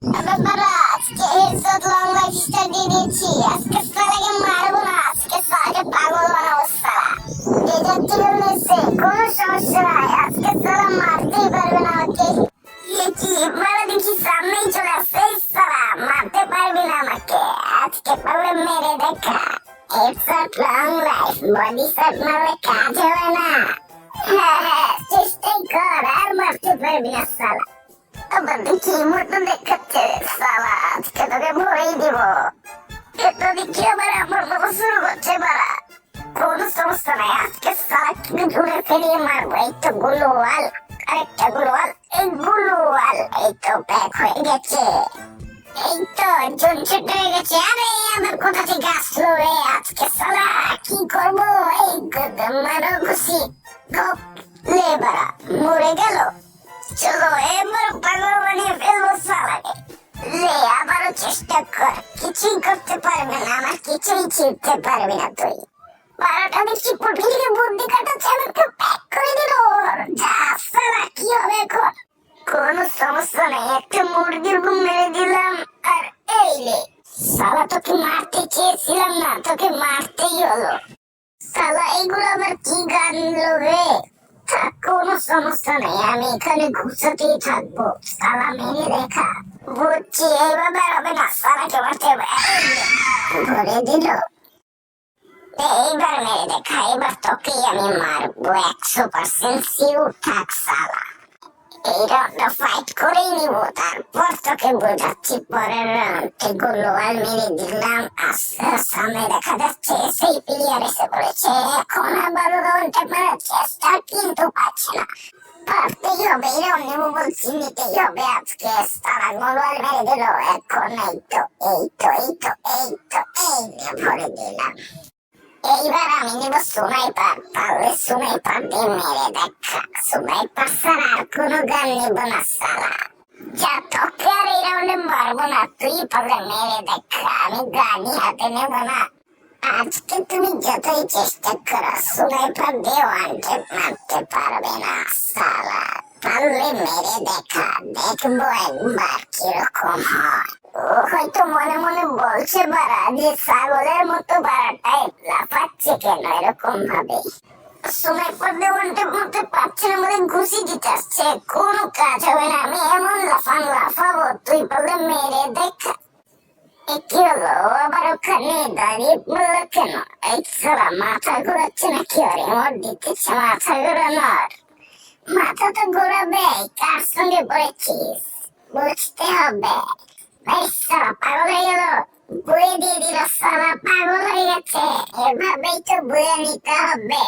বাবারা আজকে headshot long life star দিয়ে দিচ্ছি। আজকে সালাকে মারবো না, আজকে সালাকে পাগল বানাবো। সালা ডেজার্ট টিকেল মেসে কোনো সমস্যা নাই, আজকে সালা মারতেই পারবে না আমাকে। কি মারা দেখি সামনেই চলে আসছে। সালা মারতে পারবি না আমাকে, আজকে পারলে মেরে দেখা। Headshot long life body shot মারলে কাজ হবে না। হ্যাঁ চেষ্টাই কর, আর মারতে পারবি না সালা। আবার দেখি মতো দেখাচ্ছে। সালা আজকে তোকে ভরেই দিব। এটা দেখি আবার আমার মতো শুরু করছে বাড়া। কোনো সমস্যা নাই, আজকে সালা কিন্তু ঘুরে ফিরিয়ে মারবো। এই তো গুলোয়াল, আরেকটা গুলোয়াল, এই গুলোয়াল এই তো ব্যাক হয়ে গেছে। এই তো একজন ছোট হয়ে গেছে। আরে আমার কোথা থেকে আসলো রে আজকে সালা, কি করবো? এই মারো ঘুষি গপ লে বাড়া, মরে গেল। চলো এবার পাগল বানিয়ে ফেলবো সালাকে। লে আবারও চেষ্টা কর, কিছুই করতে পারবে না, আমার কিছুই ছিঁড়তে পারবে না তুই। বারোটা দেখছি পুটলিকে বুদ্ধি কাটাচ্ছে, আমাকে প্যাক করে দিল। যা সালা, কি হবে এখন? কোনো সমস্যা নেই, একটা মুরগির ঘুম মেরে দিলাম। আর এই লে সালা, তোকে মারতে চেয়েছিলাম না, তোকে মারতেই হলো। সালা এগুলো আবার কি গান রে? কোনো সমস্যা নেই, আমি এখানে ঘুষাতেই থাকবো। সালা মেরে দেখা। বুঝছি এইভাবে হবে না, সালাকে মারতে হবে। ধরে দিল। এইবার মেরে দেখা, এবার তোকেই আমি মারবো 100%। সিউর থাক সালা, এই রাউন্ডটা ফাইট করেই নিব, তারপর তোকে বোঝাচ্ছি পরের রাউন্ডে। গোলওয়াল মেরে দিলাম। আস্তে সামনে দেখা যাচ্ছে সেই প্লেয়ার এসে পড়েছে। এখন আবার রাউন্ডটা মারার চেষ্টা, কিন্তু পাচ্ছে না। পারতেই হবে, এই রাউন্ড নেবো বলছি, নিতেই হবে আজকে। তারা গোলওয়াল মেরে দিল। এখন এই তো এই তো এই তো এই তো এই ভরে দিলাম। এইবার আমি নিব সুনাইপার, পারলে সুনাইপার দিয়ে মেরে দেখা। সুনাইপার ছাড়া আর কোনো গান নিব না সালা। যা তোকে আর এই রাউন্ডে মারবো না, তুই পারলে মেরে দেখা। আমি গানই হাতে নেব না। আজকে তুমি যতই চেষ্টা করো, সুনাইপার দিয়ে ওয়ান ট্যাপ মারতে পারবে না সালা। পারলে মেরে দেখা, দেখবো একবার কিরকম হয়। ও হয়তো মনে মনে বলছে বাড়া যে ছাগলের মতো বাড়াটাই লাফাচ্ছে কেন এরকম ভাবে। সময় পর দেওয়ানটা বলতে পারছে না, মানে ঘুষি দিতে আসছে। কোনো কাজ হবে না, আমি এমন লাফাবো, তুই বলে মেরে দেখা। কি হলো আবার ওখানে দাঁড়িয়ে বললো কেন? এই সালা মাথা ঘোরাচ্ছে নাকি? ওর এমন দিতেছে মাথা ঘোরানোর। মাথা তো ঘোরাবে, কার সঙ্গে পড়েছিস বুঝতে হবে। এই সালা পাগল হয়ে গেল, বয়ে দিয়ে দিল। সালা পাগল হয়ে গেছে, এভাবেই তো বয়ে নিতে হবে।